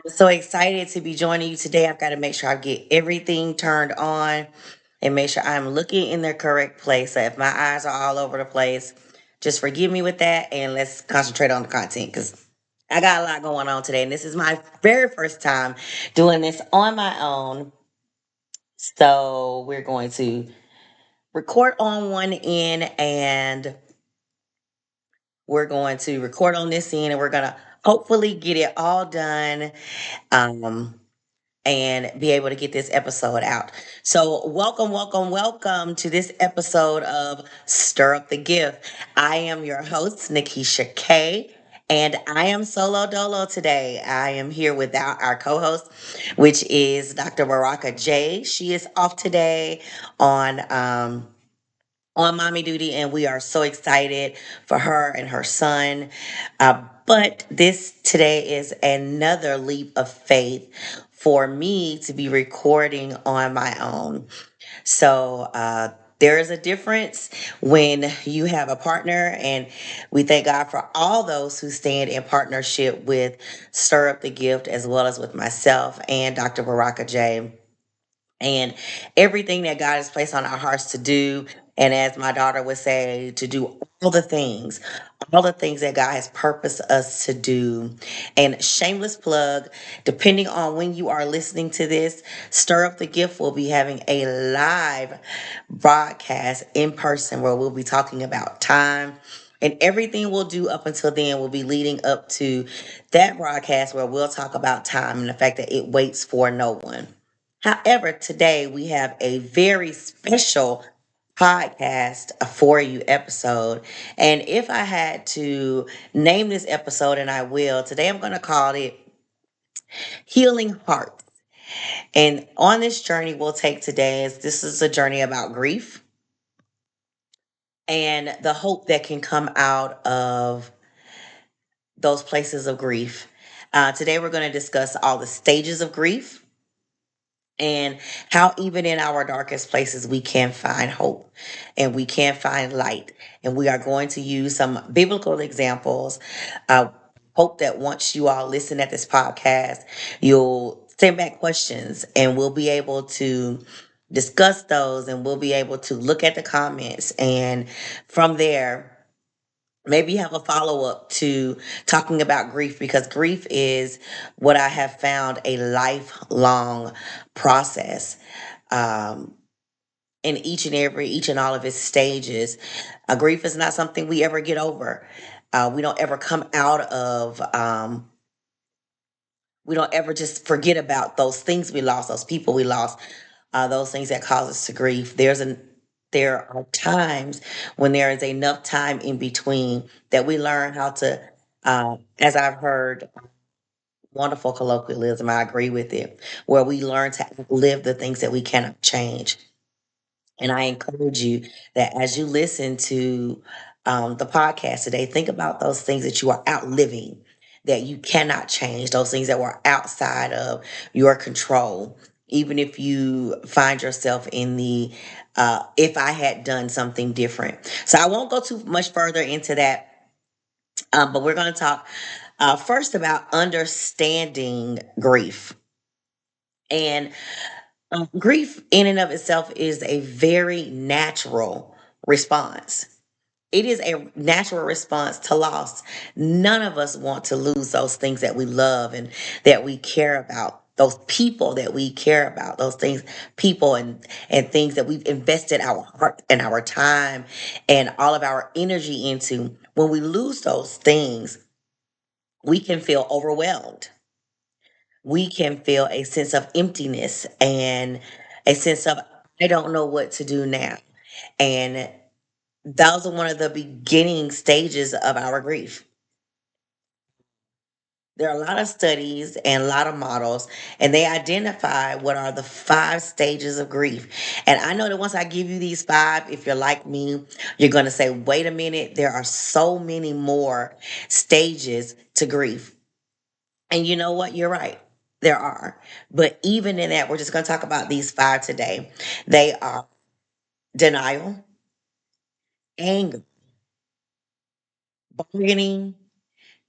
So excited to be joining you today. I've got to make sure I get everything turned on and make sure I'm looking in the correct place. So if my eyes are all over the place, just forgive me with that and let's concentrate on the content because I got a lot going on today. And this is my very first time doing this on my own. So we're going to record on one end and we're going to record on this end and we're going to hopefully get it all done. Um, and be able to get this episode out. So, welcome, welcome, welcome to this episode of Stir Up the Gift. I am your host, Nikisha K. And I am solo dolo today. I am here without our co host, which is Dr. Baraka J. She is off today on on mommy duty, and we are so excited for her and her son. But this today is another leap of faith for me to be recording on my own. So, there is a difference when you have a partner, and we thank God for all those who stand in partnership with Stir Up the Gift, as well as with myself and Dr. Baraka J and everything that God has placed on our hearts to do. And as my daughter would say, to do all the things that God has purposed us to do. And shameless plug, depending on when you are listening to this, Stir Up the Gift will be having a live broadcast in person where we'll be talking about time. And everything we'll do up until then will be leading up to that broadcast where we'll talk about time and the fact that it waits for no one. However, today we have a very special podcast for you episode. And if I had to name this episode, and I will, today I'm going to call it Healing Heart. And on this journey we'll take today is this is a journey about grief and the hope that can come out of those places of grief. Today we're going to discuss all the stages of grief and how even in our darkest places we can find hope and we can find light, and we are going to use some biblical examples. Hope that once you all listen at this podcast, you'll send back questions and we'll be able to discuss those, and we'll be able to look at the comments, and from there maybe have a follow up to talking about grief, because grief is what I have found a lifelong process. Um, in each and all of its stages, grief is not something we ever get over. We don't ever come out of. We don't ever just forget about those things we lost, those people we lost, those things that cause us to grieve. There are times when there is enough time in between that we learn how to, as I've heard, wonderful colloquialism. I agree with it, where we learn to live the things that we cannot change. And I encourage you that as you listen to the podcast today, think about those things that you are outliving, that you cannot change, those things that were outside of your control. Even if you find yourself in the if I had done something different. So I won't go too much further into that, but we're going to talk first about understanding grief. And grief, in and of itself, is a very natural response. It is a natural response to loss. None of us want to lose those things that we love and that we care about. Those people that we care about, those things, people and things that we've invested our heart and our time and all of our energy into. When we lose those things, we can feel overwhelmed. We can feel a sense of emptiness and a sense of, I don't know what to do now. And those are one of the beginning stages of our grief. There are a lot of studies and a lot of models, and they identify what are the five stages of grief. And I know that once I give you these five, if you're like me, you're going to say, wait a minute, there are so many more stages to grief. And you know what? You're right. There are. But even in that, we're just going to talk about these five today. They are denial, anger, bargaining,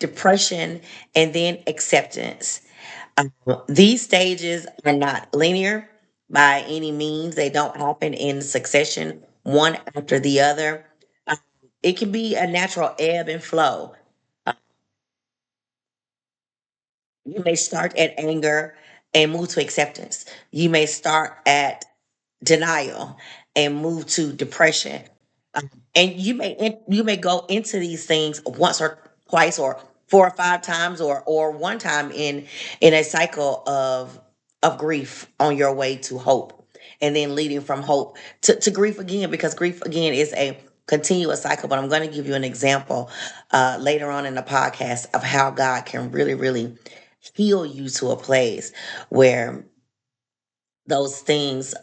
depression, and then acceptance. These stages are not linear by any means. They don't happen in succession, one after the other. Uh, it can be a natural ebb and flow. Uh, you may start at anger and move to acceptance. You may start at denial and move to depression. And you may go into these things once or twice or 4 or 5 times or one time in a cycle of grief on your way to hope, and then leading from hope to grief again, because grief again is a continuous cycle. But I'm going to give you an example later on in the podcast of how God can really really heal you to a place where those things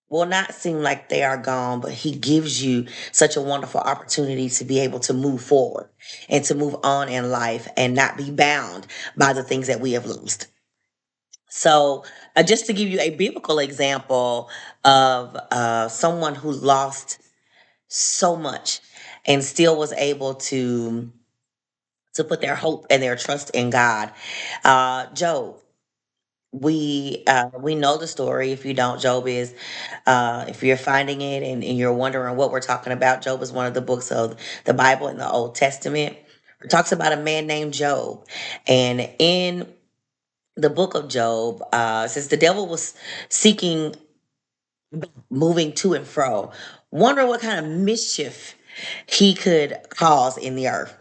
will not seem like they are gone, but he gives you such a wonderful opportunity to be able to move forward and to move on in life and not be bound by the things that we have lost. So, just to give you a biblical example of someone who lost so much and still was able to put their hope and their trust in God, Job. We know the story. If you don't, Job is if you're finding it and you're wondering what we're talking about, Job is one of the books of the Bible in the Old Testament. It talks about a man named Job. And in the book of Job, since the devil was seeking, moving to and fro, wondering what kind of mischief he could cause in the earth.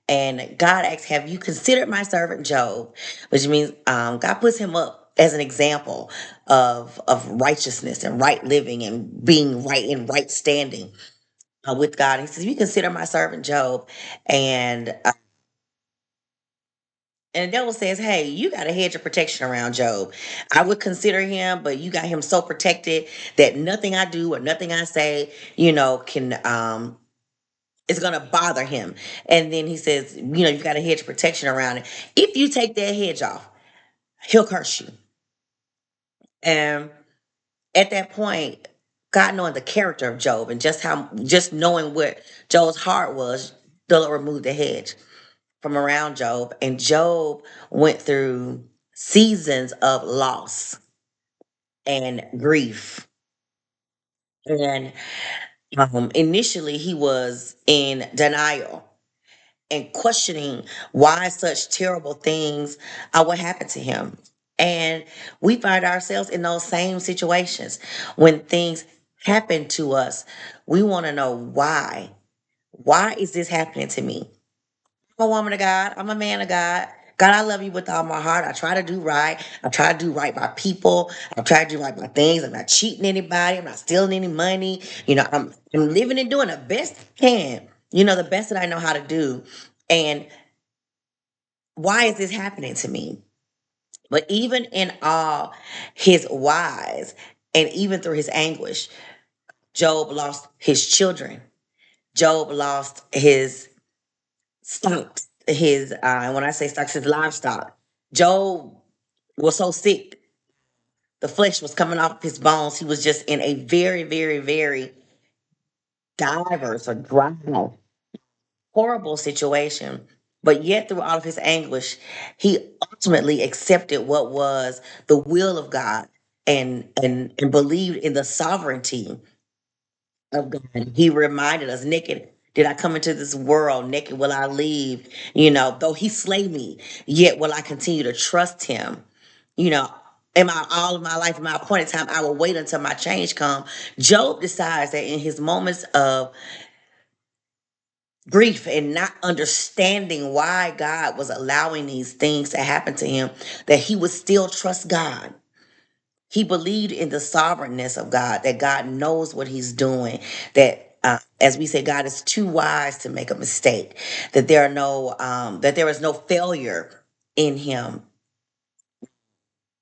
And God asks, "Have you considered my servant Job?" Which means God puts him up as an example of righteousness and right living and being right in right standing with God. He says, "You consider my servant Job," and uh, and the devil says, "Hey, you got a hedge of protection around Job. I would consider him, but you got him so protected that nothing I do or nothing I say, can is gonna bother him." And then he says, "You've got a hedge of protection around it. If you take that hedge off, he'll curse you." And at that point, God knowing the character of Job and just knowing what Job's heart was, the Lord removed the hedge from around Job. And Job went through seasons of loss and grief. And initially, he was in denial and questioning why such terrible things would happen to him. And we find ourselves in those same situations when things happen to us. We want to know why. Why is this happening to me? I'm a woman of God. I'm a man of God. God, I love you with all my heart. I try to do right. I try to do right by people. I try to do right by things. I'm not cheating anybody. I'm not stealing any money. I'm living and doing the best I can. The best that I know how to do. And why is this happening to me? But even in all his whys and even through his anguish, Job lost his children. Job lost his stocks, and when I say stocks, his livestock. Job was so sick, the flesh was coming off his bones. He was just in a very, very, very diverse or dry, horrible situation. But yet, through all of his anguish, he ultimately accepted what was the will of God and believed in the sovereignty of God. He reminded us, naked did I come into this world, naked will I leave. Though he slay me, yet will I continue to trust him. You know, in my all of my life, in my appointed time, I will wait until my change come. Job decides that in his moments of grief and not understanding why God was allowing these things to happen to him, that he would still trust God. He believed in the sovereignness of God, that God knows what he's doing, that as we say, God is too wise to make a mistake, that there is no failure in him,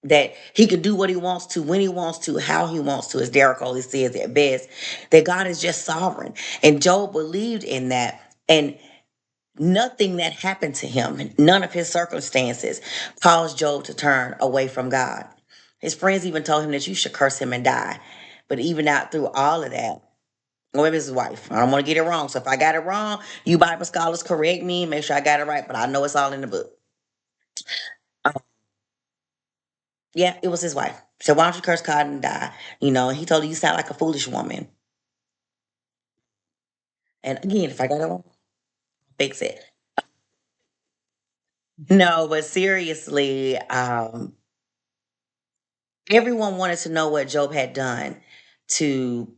that he can do what he wants to, when he wants to, how he wants to, as Derek always says at best, that God is just sovereign. And Job believed in that. And nothing that happened to him, none of his circumstances, caused Job to turn away from God. His friends even told him that you should curse him and die. But even out through all of that, or maybe his wife, I don't want to get it wrong. So if I got it wrong, you Bible scholars correct me, make sure I got it right. But I know it's all in the book. Yeah, it was his wife. So why don't you curse God and die? And he told her, you sound like a foolish woman. And again, if I got it wrong, fix it. No, but seriously, everyone wanted to know what Job had done to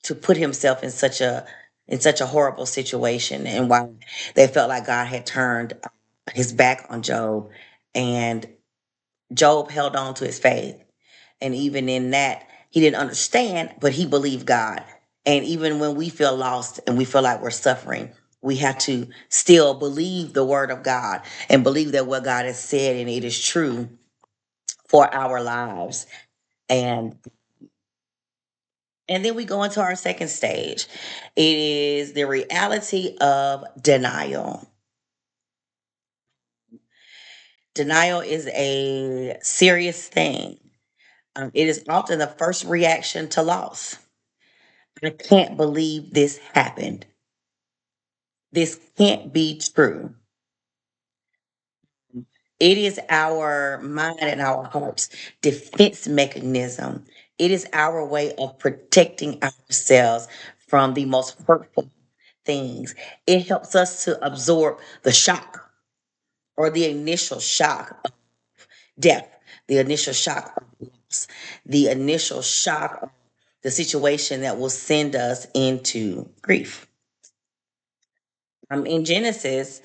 to put himself in such a horrible situation, and why they felt like God had turned his back on Job. And Job held on to his faith. And even in that, he didn't understand, but he believed God. And even when we feel lost and we feel like we're suffering, we have to still believe the word of God and believe that what God has said and it is true for our lives. And and then we go into our second stage. It is the reality of denial. Denial is a serious thing. It is often the first reaction to loss. I can't believe this happened. This can't be true. It is our mind and our heart's defense mechanism. It is our way of protecting ourselves from the most hurtful things. It helps us to absorb the shock, or the initial shock of death, the initial shock of loss, the initial shock of the situation that will send us into grief. In Genesis,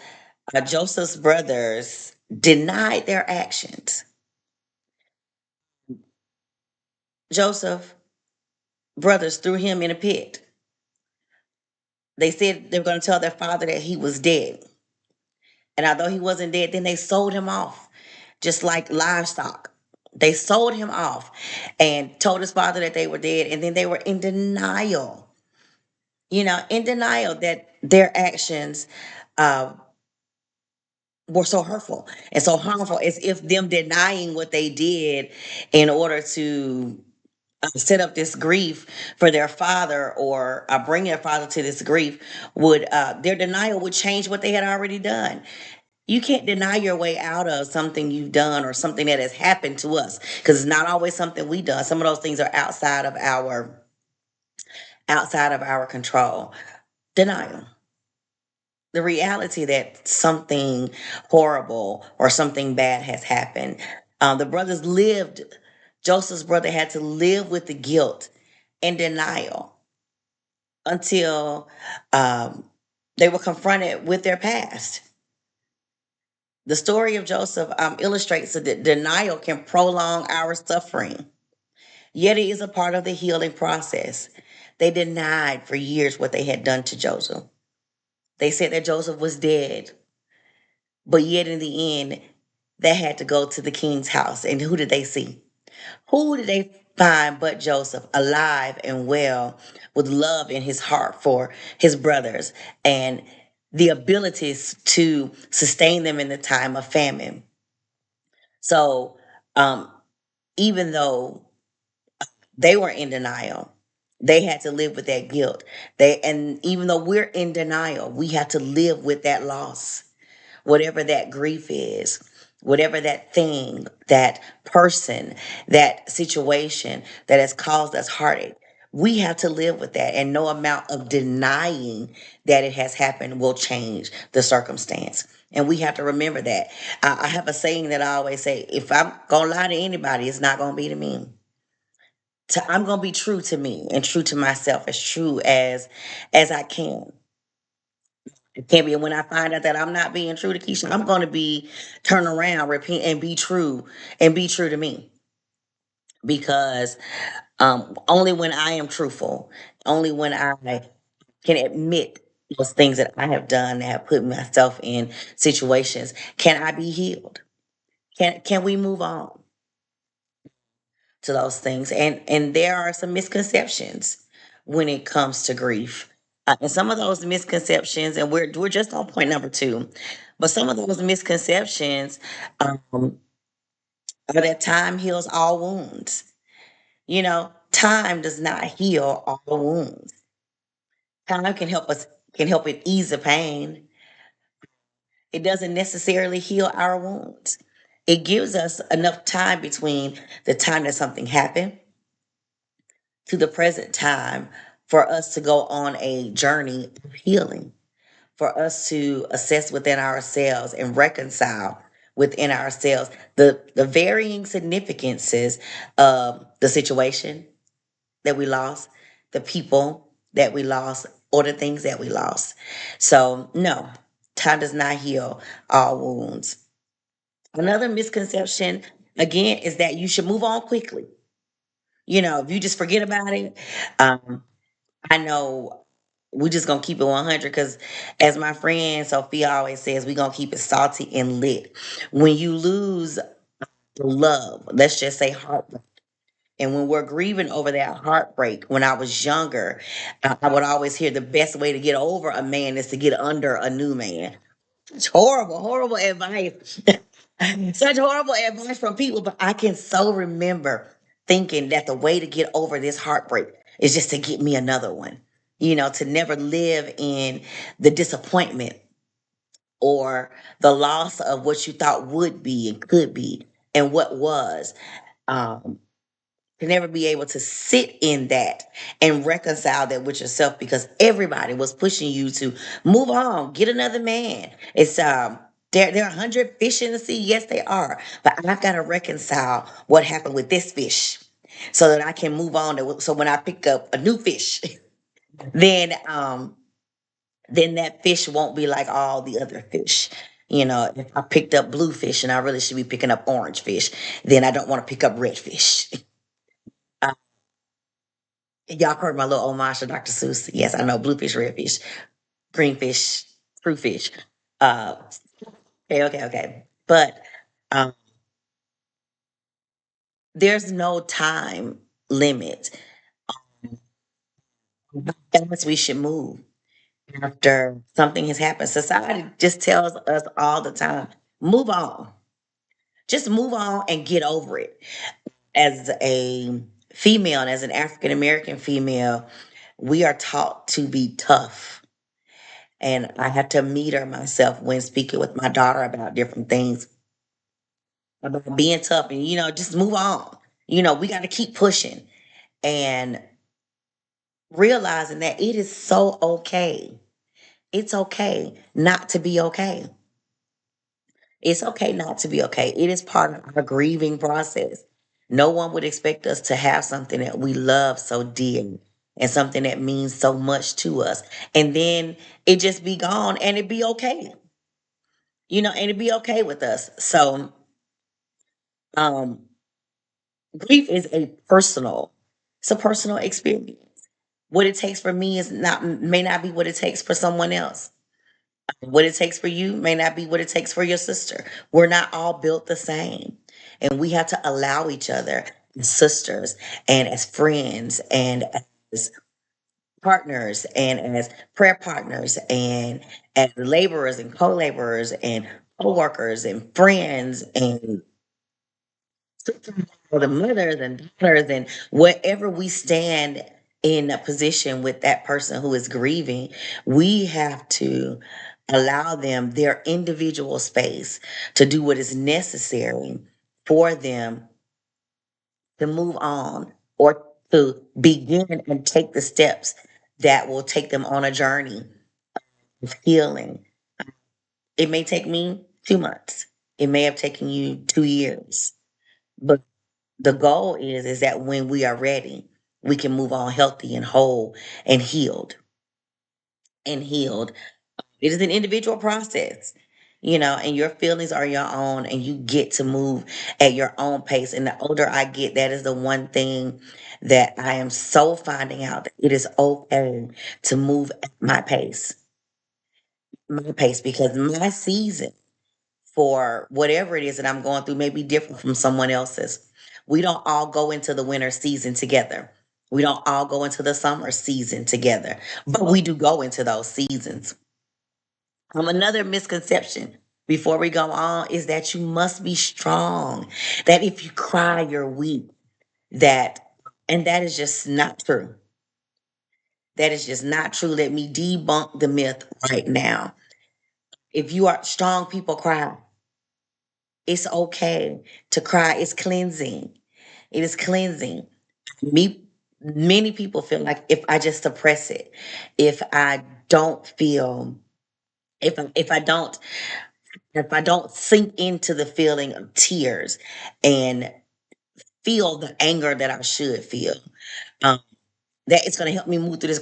Joseph's brothers denied their actions. Joseph brothers threw him in a pit. They said they were going to tell their father that he was dead. And although he wasn't dead, then they sold him off, just like livestock. They sold him off and told his father that they were dead. And then they were in denial, in denial that their actions uh, were so hurtful and so harmful, as if them denying what they did in order to set up this grief for their father, or bring their father to this grief, would their denial would change what they had already done. You can't deny your way out of something you've done or something that has happened to us, because it's not always something we done. Some of those things are outside of our control. Denial, the reality that something horrible or something bad has happened. The brothers lived. Joseph's brother had to live with the guilt and denial until um, they were confronted with their past. The story of Joseph illustrates that denial can prolong our suffering, yet it is a part of the healing process. They denied for years what they had done to Joseph. They said that Joseph was dead, but yet in the end, they had to go to the king's house. And who did they see? Who did they find but Joseph, alive and well, with love in his heart for his brothers and the abilities to sustain them in the time of famine? So, um, even though they were in denial, they had to live with that guilt. And even though we're in denial, we have to live with that loss, whatever that grief is, whatever that thing, that person, that situation that has caused us heartache. We have to live with that, and no amount of denying that it has happened will change the circumstance. And we have to remember that. I have a saying that I always say: if I'm gonna lie to anybody, it's not gonna be to me. I'm gonna be true to me and true to myself, as true as I can. It can't be. When I find out that I'm not being true to Keisha, I'm going to be turn around, repent, and be true to me. Because only when I am truthful, only when I can admit those things that I have done that have put myself in situations, can I be healed. Can we move on to those things? And there are some misconceptions when it comes to grief. And some of those misconceptions, and we're just on point number two, but some of those misconceptions are that time heals all wounds. Time does not heal all wounds. Time can help it ease the pain. It doesn't necessarily heal our wounds. It gives us enough time between the time that something happened to the present time for us to go on a journey of healing, for us to assess within ourselves and reconcile within ourselves the varying significances of the situation that we lost, the people that we lost, or the things that we lost. So, no, time does not heal all wounds. Another misconception, again, is that you should move on quickly. If you just forget about it, um, I know we just gonna keep it 100 because, as my friend Sophia always says, we gonna keep it salty and lit. When you lose love, let's just say heartbreak, and when we're grieving over that heartbreak, when I was younger, I would always hear the best way to get over a man is to get under a new man. It's horrible, horrible advice. Such horrible advice from people, but I can so remember thinking that the way to get over this heartbreak is just to get me another one. To never live in the disappointment or the loss of what you thought would be and could be and what was. Um, to never be able to sit in that and reconcile that with yourself because everybody was pushing you to move on, get another man. It's there are 100 fish in the sea. Yes, they are, but I've got to reconcile what happened with this fish so that I can move on. So when I pick up a new fish, then then that fish won't be like all the other fish. If I picked up blue fish and I really should be picking up orange fish, then I don't want to pick up red fish. Y'all heard my little homage to Dr. Seuss. Yes, I know bluefish, redfish, greenfish, fruitfish. Uh, okay, okay, okay. But um, there's no time limit how fast we should move after something has happened. Society just tells us all the time, move on. Just move on and get over it. As a female and as an African American female, we are taught to be tough. And I had to meter myself when speaking with my daughter about different things, about being tough and, just move on. We got to keep pushing and realizing that it is so okay. It's okay not to be okay. It's okay not to be okay. It is part of our grieving process. No one would expect us to have something that we love so dear and something that means so much to us. And then it just be gone and it be okay. And it be okay with us. So um grief is it's a personal experience. What it takes for me is not may not be what it takes for someone else. What it takes for you may not be what it takes for your sister. We're not all built the same. And we have to allow each other as sisters and as friends and as partners and as prayer partners and as laborers and co-laborers and co-workers and friends and for the mothers and daughters and wherever we stand in a position with that person who is grieving, we have to allow them their individual space to do what is necessary for them to move on or to begin and take the steps that will take them on a journey of healing. It may take me 2 months. It may have taken you 2 years. But the goal is that when we are ready, we can move on healthy and whole and healed. It is an individual process, and your feelings are your own, and you get to move at your own pace. And the older I get, that is the one thing that I am so finding out that it is okay to move at my pace, because my season for whatever it is that I'm going through may be different from someone else's. We don't all go into the winter season together. We don't all go into the summer season together, but we do go into those seasons. Another misconception before we go on is that you must be strong, that if you cry, you're weak, and that is just not true. That is just not true. Let me debunk the myth right now. If you are strong, people cry. It's okay to cry. It's cleansing. It is cleansing. Me, many people feel like if I just suppress it, if I don't feel, if I don't sink into the feeling of tears and feel the anger that I should feel, um, that it's going to help me move through this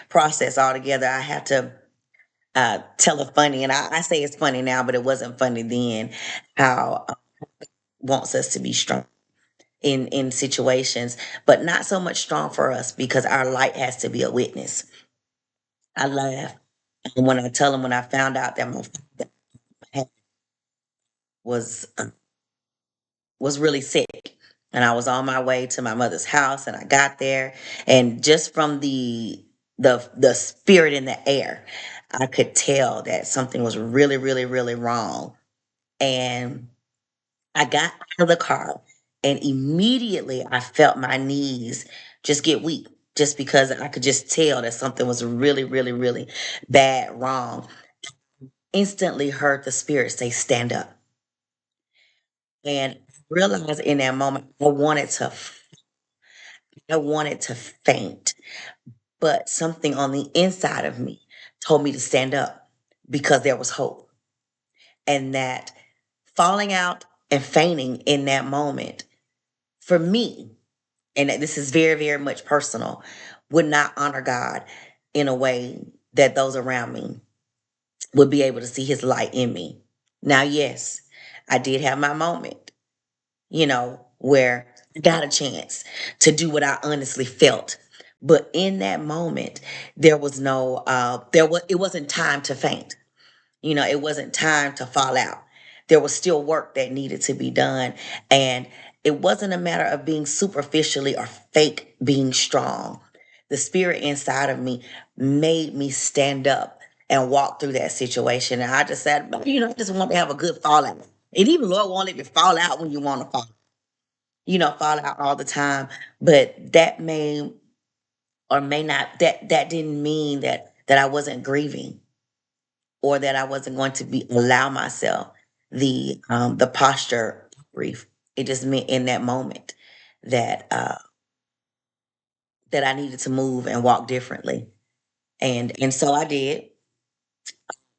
process altogether. I have to tell a funny, and I say it's funny now, but it wasn't funny then. How wants us to be strong in situations, but not so much strong for us because our light has to be a witness. I laugh when I tell them when I found out that my father was was really sick, and I was on my way to my mother's house, and I got there, and just from the spirit in the air, I could tell that something was really, really, really wrong. And I got out of the car, and immediately I felt my knees just get weak, just because I could just tell that something was really, really, really bad wrong. Instantly heard the spirit say, "Stand up." And realized in that moment, I wanted to faint, but something on the inside of me told me to stand up because there was hope. And that falling out and fainting in that moment, for me, and this is very, very much personal, would not honor God in a way that those around me would be able to see his light in me. Now, yes, I did have my moment, where I got a chance to do what I honestly felt. But in that moment, there was no, it wasn't time to faint. It wasn't time to fall out. There was still work that needed to be done. And it wasn't a matter of being superficially or fake being strong. The spirit inside of me made me stand up and walk through that situation. And I just said, I just want to have a good fallout. And even Lord won't let you fall out when you want to fall, fall out all the time. But that may or may not, that didn't mean that I wasn't grieving or that I wasn't going to be allow myself the posture of grief. It just meant in that moment that that I needed to move and walk differently, and so I did,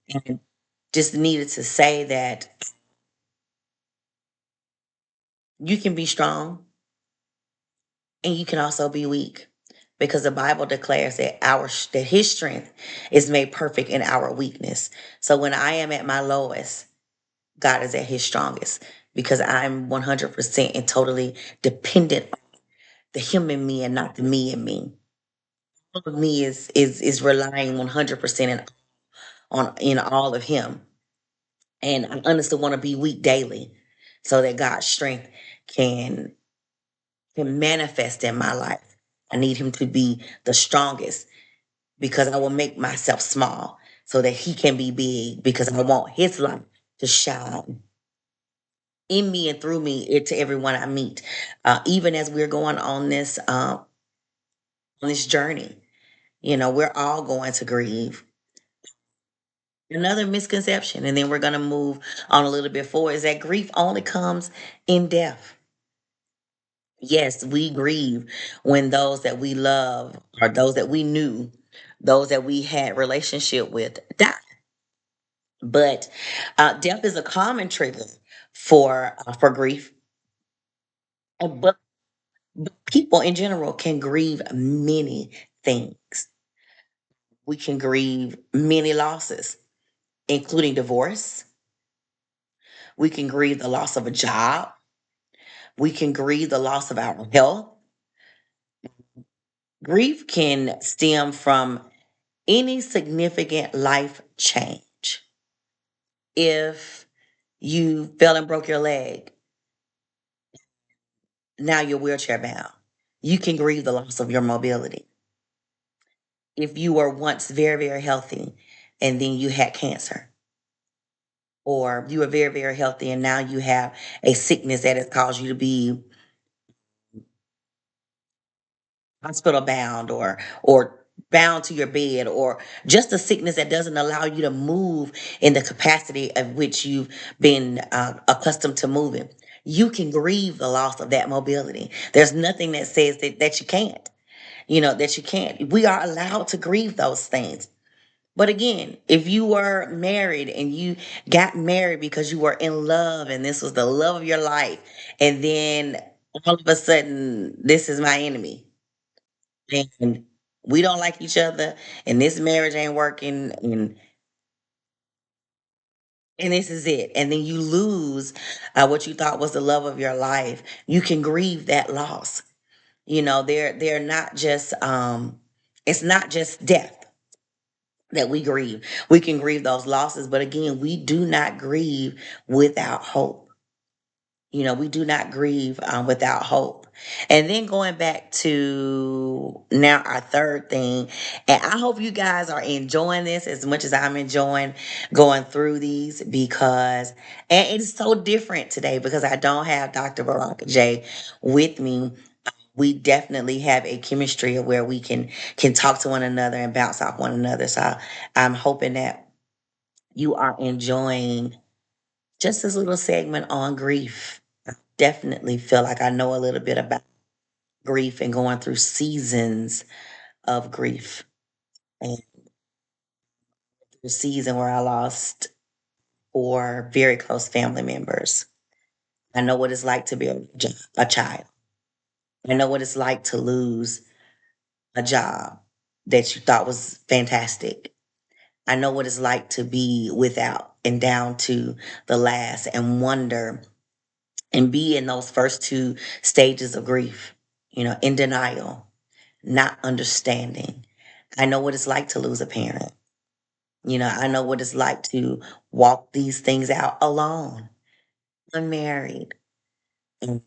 and just needed to say that you can be strong and you can also be weak, because the Bible declares that that His strength is made perfect in our weakness. So when I am at my lowest, God is at His strongest, because I'm 100% and totally dependent the him in me and not the me in me. All of me is relying 100% in all of him. And I honestly want to be weak daily so that God's strength can can manifest in my life. I need him to be the strongest, because I will make myself small so that he can be big, because I want his light to shine in me and through me to everyone I meet. Even as we're going on this journey, we're all going to grieve. Another misconception, and then we're going to move on a little bit forward, is that grief only comes in death. Yes, we grieve when those that we love or those that we knew, those that we had relationship with die. But death is a common trigger for grief. But people in general can grieve many things. We can grieve many losses, including divorce. We can grieve the loss of a job. We can grieve the loss of our health. Grief can stem from any significant life change. If you fell and broke your leg, now you're wheelchair bound. You can grieve the loss of your mobility. If you were once very, very healthy and then you had cancer, or you were very, very healthy and now you have a sickness that has caused you to be hospital bound or bound to your bed, or just a sickness that doesn't allow you to move in the capacity of which you've been accustomed to moving. You can grieve the loss of that mobility. There's nothing that says that you can't, that you can't. We are allowed to grieve those things. But again, if you were married and you got married because you were in love and this was the love of your life, and then all of a sudden, this is my enemy, and we don't like each other, and this marriage ain't working, and this is it, and then you lose what you thought was the love of your life, you can grieve that loss. They're not just it's not just death that we grieve. We can grieve those losses, but again, we do not grieve without hope. We do not grieve without hope. And then going back to now our third thing, and I hope you guys are enjoying this as much as I'm enjoying going through these, because, and it's so different today because I don't have Dr. Baraka J with me. We definitely have a chemistry of where we can talk to one another and bounce off one another. So I'm hoping that you are enjoying just this little segment on grief. Definitely feel like I know a little bit about grief and going through seasons of grief. And the season where I lost 4 very close family members. I know what it's like to be a child. I know what it's like to lose a job that you thought was fantastic. I know what it's like to be without and down to the last and wonder and be in those first 2 stages of grief, in denial, not understanding. I know what it's like to lose a parent. I know what it's like to walk these things out alone, unmarried, and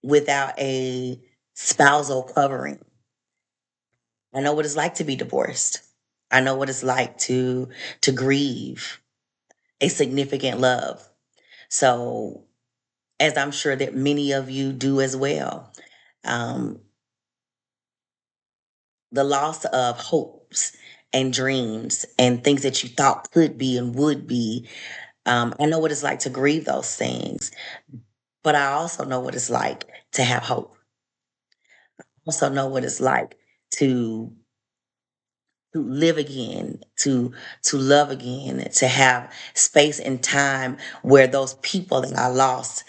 without a spousal covering. I know what it's like to be divorced. I know what it's like to grieve a significant love. So, as I'm sure that many of you do as well, um, the loss of hopes and dreams and things that you thought could be and would be. I know what it's like to grieve those things, but I also know what it's like to have hope. I also know what it's like to live again, to love again, to have space and time where those people that I lost,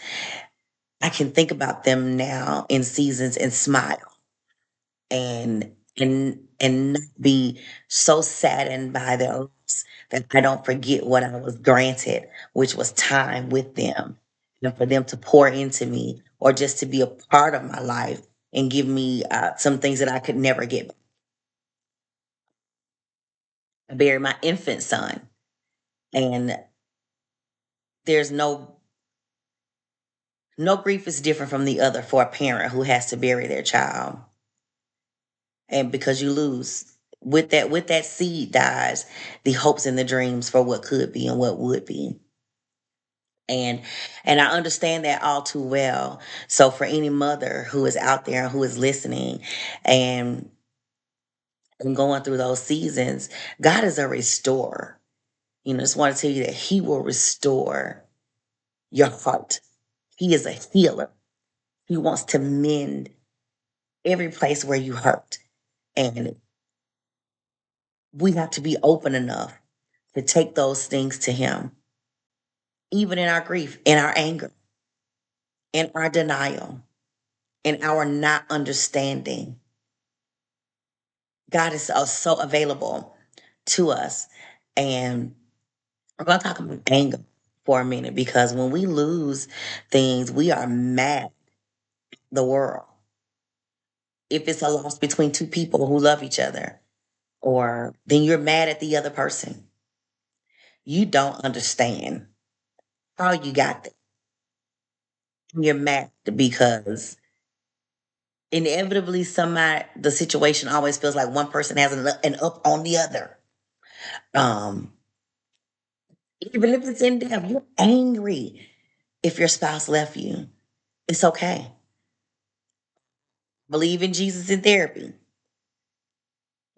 I can think about them now in seasons and smile, and not be so saddened by their loss that I don't forget what I was granted, which was time with them, and for them to pour into me or just to be a part of my life and give me some things that I could never get. I buried my infant son, and there's no grief is different from the other for a parent who has to bury their child, and because you lose, with that seed dies the hopes and the dreams for what could be and what would be. And and I understand that all too well. So for any mother who is out there who is listening, and going through those seasons, God is a restorer. Just want to tell you that He will restore your heart. He is a healer. He wants to mend every place where you hurt, and we have to be open enough to take those things to Him, even in our grief, in our anger, in our denial, in our not understanding. God is so available to us. And we're going to talk about anger for a minute, because when we lose things, we are mad at the world. If it's a loss between 2 people who love each other, or then you're mad at the other person. You don't understand how you got there. You're mad because inevitably the situation always feels like one person has an up on the other. Um, Even if it's in death, you're angry if your spouse left you. It's okay. Believe in Jesus in therapy.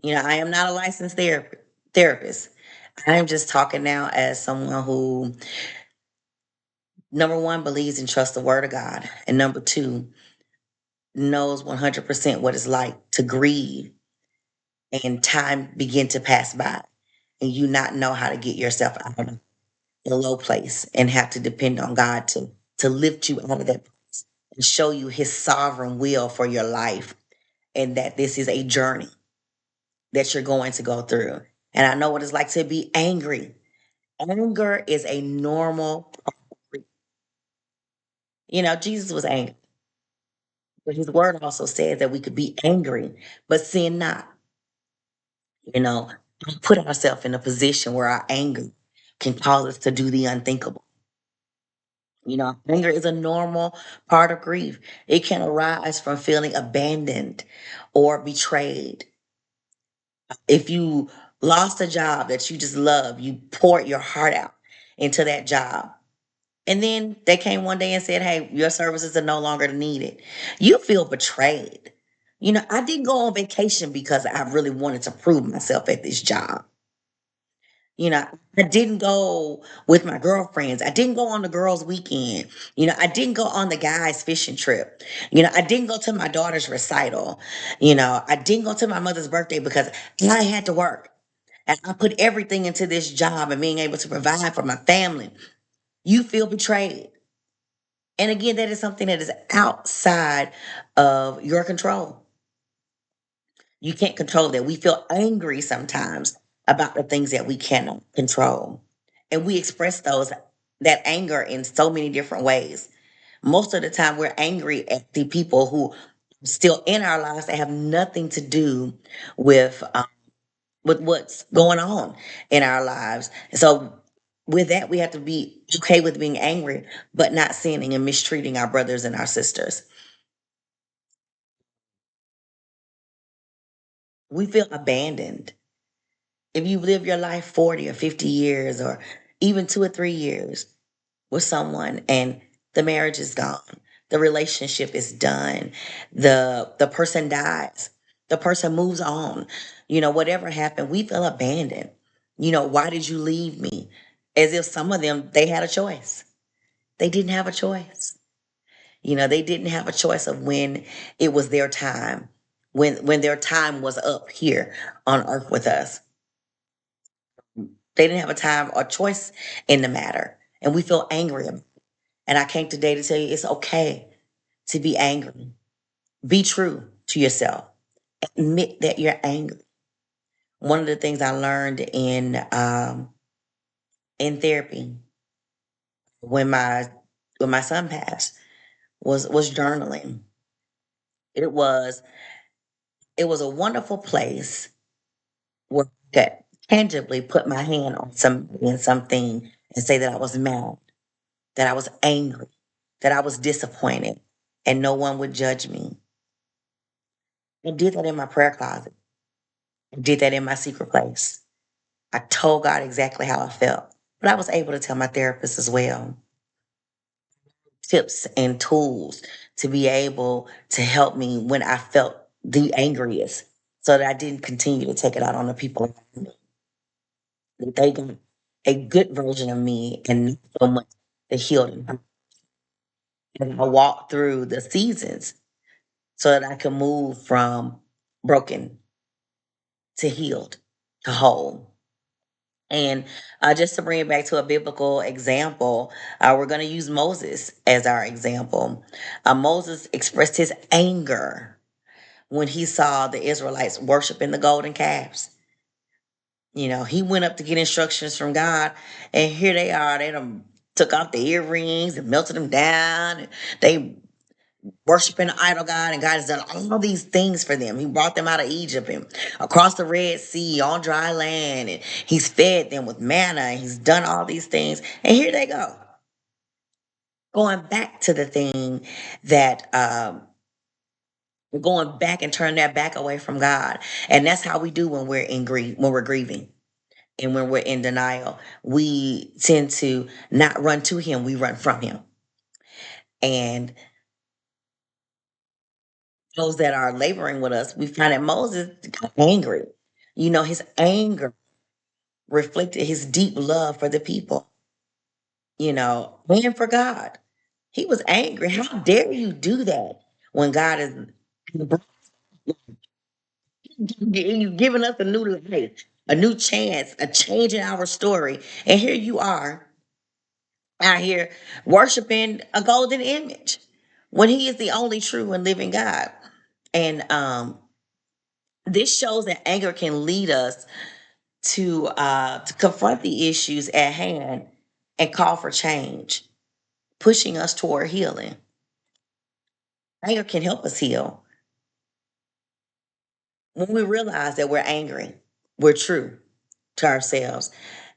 I am not a licensed therapist. I am just talking now as someone who, number one, believes and trusts the word of God, and number two, knows 100% what it's like to grieve and time begin to pass by and you not know how to get yourself out of the low place and have to depend on God to lift you out of that place and show you his sovereign will for your life, and that this is a journey that you're going to go through. And I know what it's like to be angry. Anger is a normal, Jesus was angry, but his word also says that we could be angry, but sin not. You know, don't put ourselves in a position where our anger can cause us to do the unthinkable. Anger is a normal part of grief. It can arise from feeling abandoned or betrayed. If you lost a job that you just love, you poured your heart out into that job. And then they came one day and said, hey, your services are no longer needed. You feel betrayed. I didn't go on vacation because I really wanted to prove myself at this job. I didn't go with my girlfriends. I didn't go on the girls' weekend. I didn't go on the guys' fishing trip. I didn't go to my daughter's recital. I didn't go to my mother's birthday because I had to work. And I put everything into this job and being able to provide for my family. You feel betrayed. And again, that is something that is outside of your control. You can't control that. We feel angry sometimes about the things that we cannot control. And we express that anger in so many different ways. Most of the time we're angry at the people who are still in our lives that have nothing to do with what's going on in our lives. And so with that, we have to be okay with being angry, but not sinning and mistreating our brothers and our sisters. We feel abandoned. If you live your life 40 or 50 years or even 2 or 3 years with someone and the marriage is gone, the relationship is done, the person dies, the person moves on, whatever happened, we feel abandoned. Why did you leave me? As if some of them, they had a choice. They didn't have a choice. They didn't have a choice of when it was their time, when their time was up here on earth with us. They didn't have a time or choice in the matter. And we feel angry. And I came today to tell you it's okay to be angry. Be true to yourself. Admit that you're angry. One of the things I learned in therapy when my son passed was journaling. It was it was a wonderful place where I could tangibly put my hand on somebody and something and say that I was mad, that I was angry, that I was disappointed, and no one would judge me. I did that in my prayer closet. I did that in my secret place. I told God exactly how I felt, but I was able to tell my therapist as well. Tips and tools to be able to help me when I felt the angriest so that I didn't continue to take it out on the people around me. That they got a good version of me and not so much the healed. And I walked through the seasons so that I can move from broken to healed to whole. And just to bring it back to a biblical example, we're going to use Moses as our example. Moses expressed his anger when he saw the Israelites worshiping the golden calves. He went up to get instructions from God, and here they are. They done took off the earrings and melted them down. And they worshiping the idol God, and God has done all these things for them. He brought them out of Egypt and across the Red Sea on dry land, and He's fed them with manna, and He's done all these things. And here they go, going back to the thing that going back and turn their back away from God. And that's how we do when we're in grief, when we're grieving. And when we're in denial, we tend to not run to him, we run from him. And those that are laboring with us, we find that Moses got angry. His anger reflected his deep love for the people, and for God. He was angry. How dare you do that when God is you giving us a new life, a new chance, a change in our story. And here you are out here worshiping a golden image when he is the only true and living God. And this shows that anger can lead us to confront the issues at hand and call for change, pushing us toward healing. Anger can help us heal when we realize that we're angry, we're true to ourselves.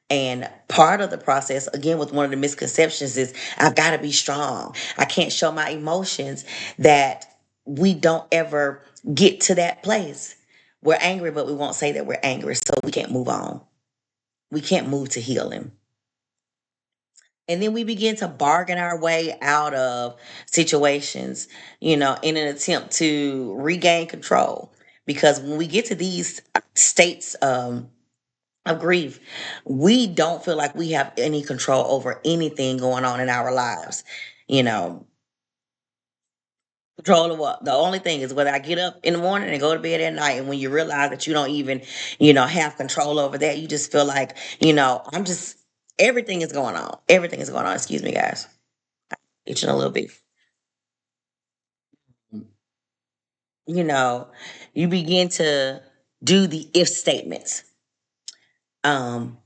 And part of the process, again, with one of the misconceptions is I've got to be strong. I can't show my emotions. That we don't ever get to that place. We're angry, but we won't say that we're angry. So we can't move on. We can't move to healing. And then we begin to bargain our way out of situations, in an attempt to regain control. Because when we get to these states, of grief, we don't feel like we have any control over anything going on in our lives. You know, control of what? The only thing is whether I get up in the morning and go to bed at night. And when you realize that you don't even, have control over that, you just feel like, everything is going on. Everything is going on. Excuse me, guys. Itching a little bit. You know, you begin to do the if statements. Um,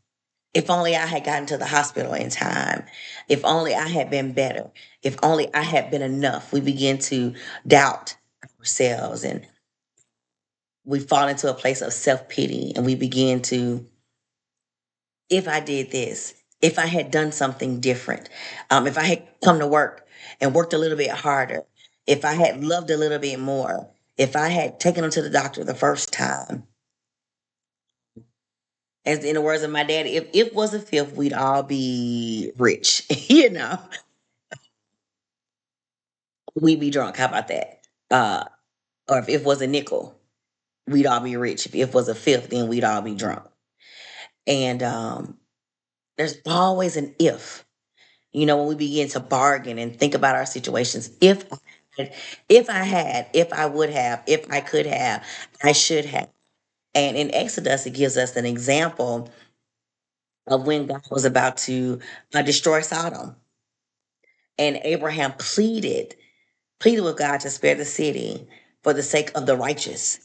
If only I had gotten to the hospital in time. If only I had been better. If only I had been enough. We begin to doubt ourselves, and we fall into a place of self pity, and we begin to, if I did this, if I had done something different, if I had come to work and worked a little bit harder, if I had loved a little bit more, if I had taken them to the doctor the first time, as in the words of my dad, if it was a fifth, we'd all be rich, we'd be drunk. How about that? Or if it was a nickel, we'd all be rich. If it was a fifth, then we'd all be drunk. And there's always an if. When we begin to bargain and think about our situations, if I would have, if I could have, I should have. And in Exodus, it gives us an example of when God was about to destroy Sodom, and Abraham pleaded with God to spare the city for the sake of the righteous,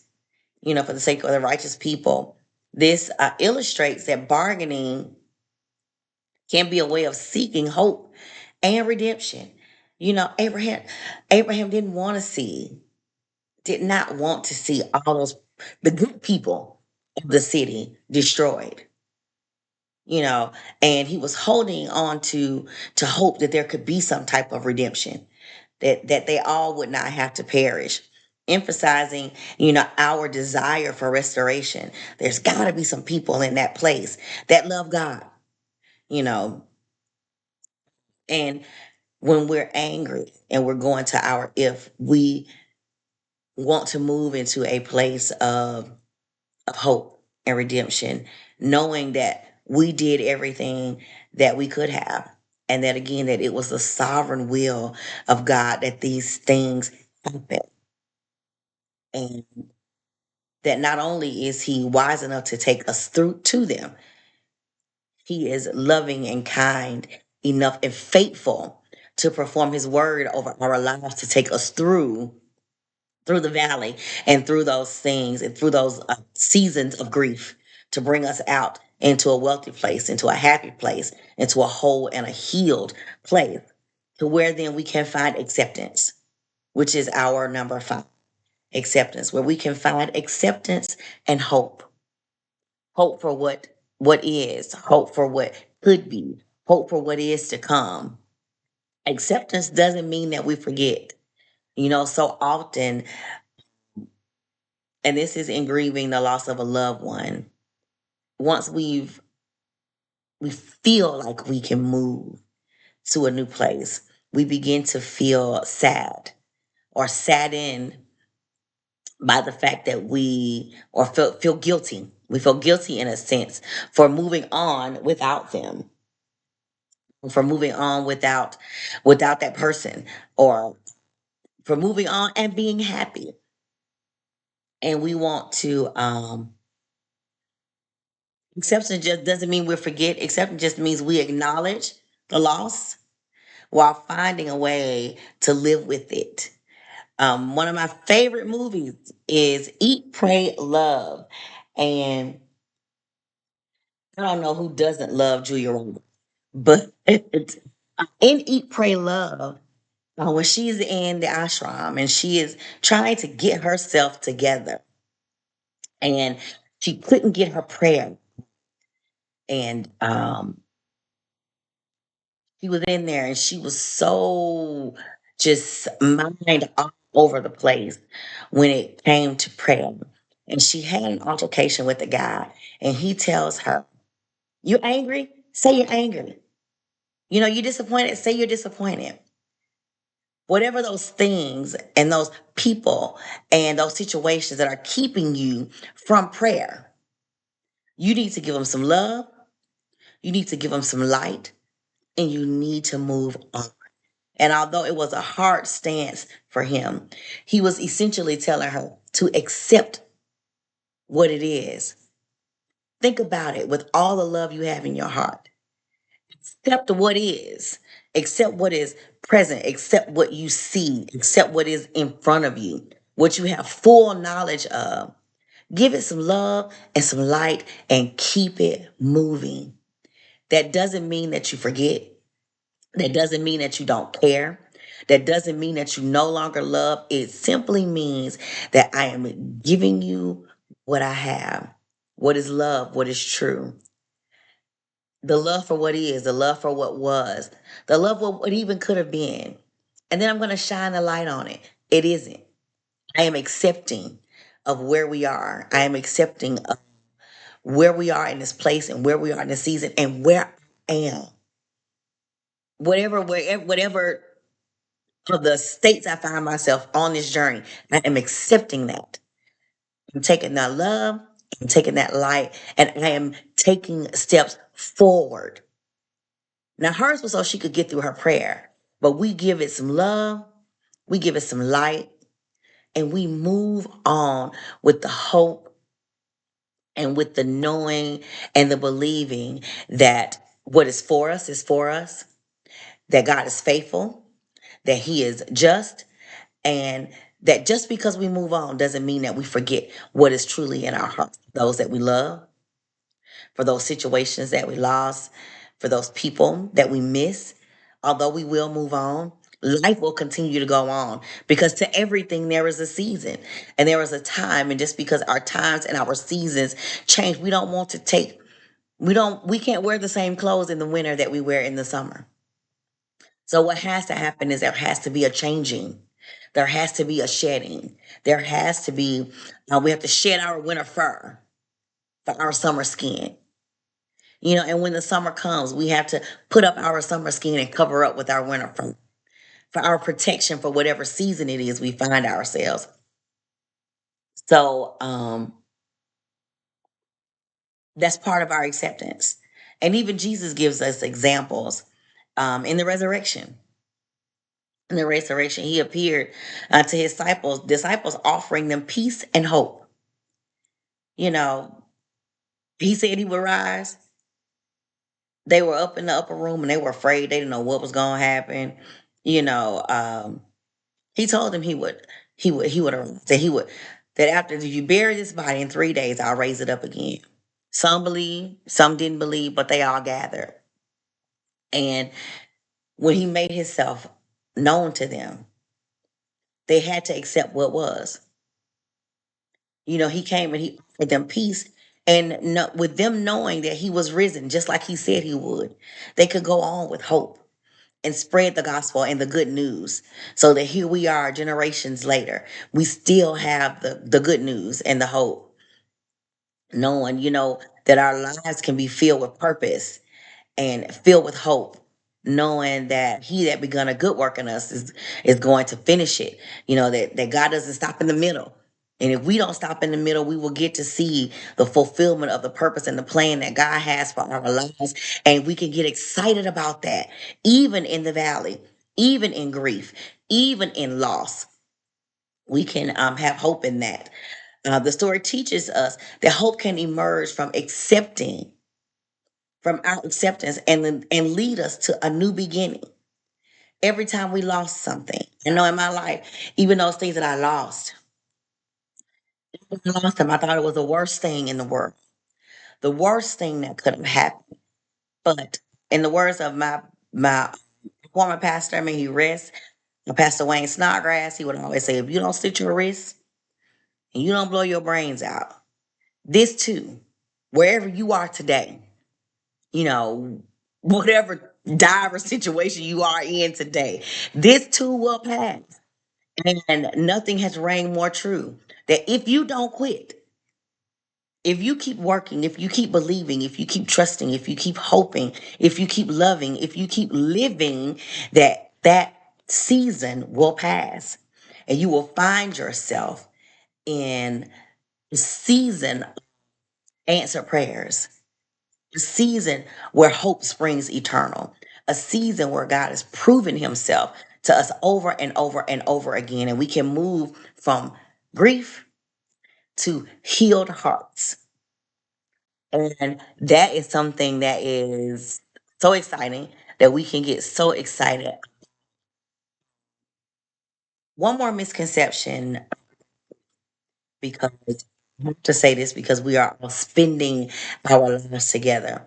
for the sake of the righteous people. This illustrates that bargaining can be a way of seeking hope and redemption. Abraham did not want to see all the good people of the city destroyed. You know, and he was holding on to hope that there could be some type of redemption, that they all would not have to perish, emphasizing, our desire for restoration. There's got to be some people in that place that love God, you know, and when we're angry and we're going to our if, we want to move into a place of hope and redemption, knowing that we did everything that we could have. And that again, that it was the sovereign will of God that these things happen. And that not only is he wise enough to take us through to them, he is loving and kind enough and faithful to perform his word over our lives to take us through the valley and through those things and through those seasons of grief, to bring us out into a wealthy place, into a happy place, into a whole and a healed place, to where then we can find acceptance, which is our number 5. Acceptance, where we can find acceptance and hope for what is, hope for what could be, hope for what is to come. Acceptance doesn't mean that we forget. So often, and this is in grieving the loss of a loved one, once we feel like we can move to a new place, we begin to feel sad or saddened by the fact that we or feel guilty. We feel guilty in a sense for moving on without them, for moving on without that person, or for moving on and being happy. And we want to acceptance just doesn't mean we forget. Acceptance just means we acknowledge the loss while finding a way to live with it. One of my favorite movies is Eat, Pray, Love. And I don't know who doesn't love Julia Roberts, but in Eat, Pray, Love, when she's in the ashram and she is trying to get herself together and she couldn't get her prayer. And she was in there and she was so just mind all over the place when it came to prayer. And she had an altercation with the guy, and he tells her, "You angry? Say you're angry. You know, you're disappointed. Say you're disappointed." Whatever those things and those people and those situations that are keeping you from prayer, you need to give them some love. You need to give them some light, and you need to move on. And although it was a hard stance for him, he was essentially telling her to accept what it is. Think about it with all the love you have in your heart. Accept what is. Accept what is present. Accept what you see. Accept what is in front of you, what you have full knowledge of. Give it some love and some light and keep it moving. That doesn't mean that you forget. That doesn't mean that you don't care. That doesn't mean that you no longer love. It simply means that I am giving you what I have. What is love? What is true? The love for what is, the love for what was, the love for what even could have been. And then I'm going to shine a light on it. It isn't. I am accepting of where we are. I am accepting of where we are in this place and where we are in this season and where I am. Whatever of the states I find myself on this journey, I am accepting that. I'm taking that love, I'm taking that light, and I am taking steps forward. Now, hers was so she could get through her prayer, but we give it some love, we give it some light, and we move on with the hope and with the knowing and the believing that what is for us, that God is faithful, that He is just, and that just because we move on doesn't mean that we forget what is truly in our hearts. Those that we love, for those situations that we lost, for those people that we miss. Although we will move on, life will continue to go on because to everything there is a season and there is a time. And just because our times and our seasons change, we don't want to take, we can't wear the same clothes in the winter that we wear in the summer. So what has to happen is there has to be a changing. There has to be a shedding. There has to be, we have to shed our winter fur for our summer skin. You know, and when the summer comes, we have to put up our summer skin and cover up with our winter fur for our protection for whatever season it is we find ourselves. So that's part of our acceptance. And even Jesus gives us examples in the resurrection. In the resurrection, he appeared to his disciples offering them peace and hope. You know, he said he would rise. They were up in the upper room and they were afraid. They didn't know what was going to happen. You know, he told them he would arise. That after you bury this body in 3 days, I'll raise it up again. Some believed, some didn't believe, but they all gathered. And when he made himself known to them, they had to accept what was. You know, he came and he offered them peace. And no, with them knowing that he was risen, just like he said he would, they could go on with hope and spread the gospel and the good news. So that here we are, generations later, we still have the good news and the hope, knowing, that our lives can be filled with purpose and filled with hope, knowing that he that begun a good work in us is going to finish it. That God doesn't stop in the middle. And if we don't stop in the middle, we will get to see the fulfillment of the purpose and the plan that God has for our lives. And we can get excited about that, even in the valley, even in grief, even in loss. We can have hope in that. The story teaches us that hope can emerge from accepting, from our acceptance, and lead us to a new beginning. Every time we lost something, I know in my life, even those things that I lost them. I thought it was the worst thing in the world, the worst thing that could have happened. But in the words of my former pastor, I mean, he rests, Pastor Wayne Snodgrass, he would always say, if you don't slit your wrists and you don't blow your brains out, this too, wherever you are today, you know, whatever dire situation you are in today, this too will pass. And nothing has rang more true that if you don't quit, if you keep working, if you keep believing, if you keep trusting, if you keep hoping, if you keep loving, if you keep living, that season will pass and you will find yourself in a season of answered prayers, a season where hope springs eternal, a season where God has proven himself to us over and over and over again. And we can move from grief to healed hearts. And that is something that is so exciting that we can get so excited. One more misconception, because I have to say this because we are all spending our lives together.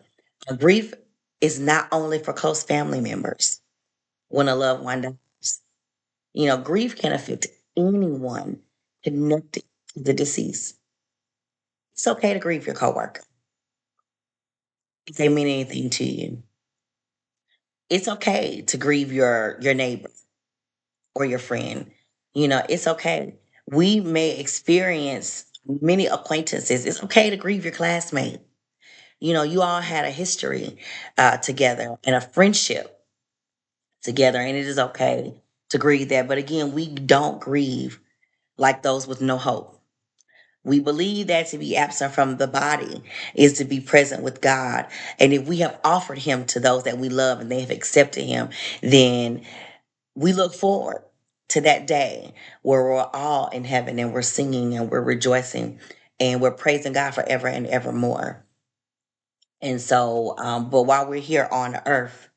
Grief is not only for close family members when a loved one dies. Grief can affect anyone connected to the deceased. It's okay to grieve your coworker if they mean anything to you. It's okay to grieve your neighbor or your friend. It's okay. We may experience many acquaintances. It's okay to grieve your classmate. You all had a history together and a friendship together, and it is okay to grieve that. But again, we don't grieve like those with no hope. We believe that to be absent from the body is to be present with God. And if we have offered Him to those that we love and they have accepted Him, then we look forward to that day where we're all in heaven and we're singing and we're rejoicing and we're praising God forever and evermore. And so, but while we're here on earth,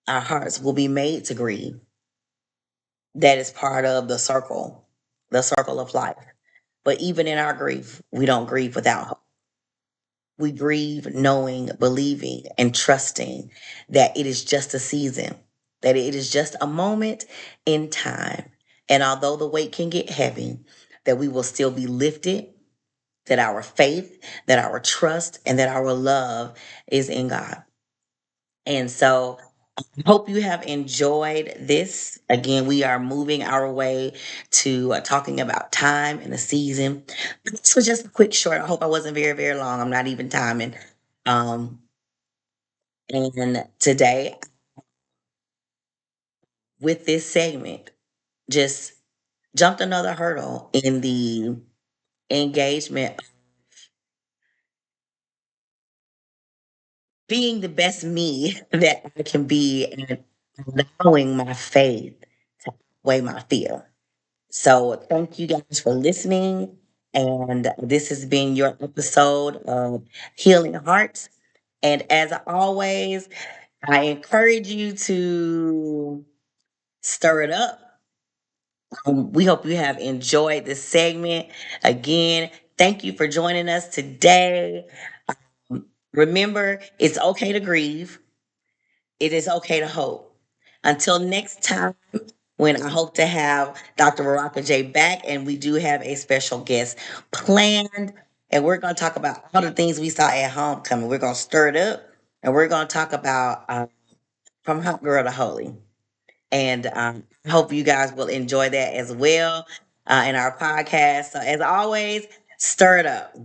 our hearts will be made to grieve. That is part of the circle of life. But even in our grief, we don't grieve without hope. We grieve knowing, believing, and trusting that it is just a season, that it is just a moment in time. And although the weight can get heavy, that we will still be lifted, that our faith, that our trust, and that our love is in God. And so I hope you have enjoyed this. Again, we are moving our way to talking about time and the season. This was just a quick short. I hope I wasn't very, very long. I'm not even timing. Um, and today, with this segment, just jumped another hurdle in the engagement, being the best me that I can be, and allowing my faith to outweigh my fear. So thank you guys for listening. And this has been your episode of Healing Hearts. And as always, I encourage you to stir it up. We hope you have enjoyed this segment. Again, thank you for joining us today. Remember, it's okay to grieve. It is okay to hope. Until next time, when I hope to have Dr. Baraka J back, and we do have a special guest planned, and we're going to talk about all the things we saw at homecoming. We're going to stir it up, and we're going to talk about from hot girl to holy. And I hope you guys will enjoy that as well in our podcast. So as always, stir it up.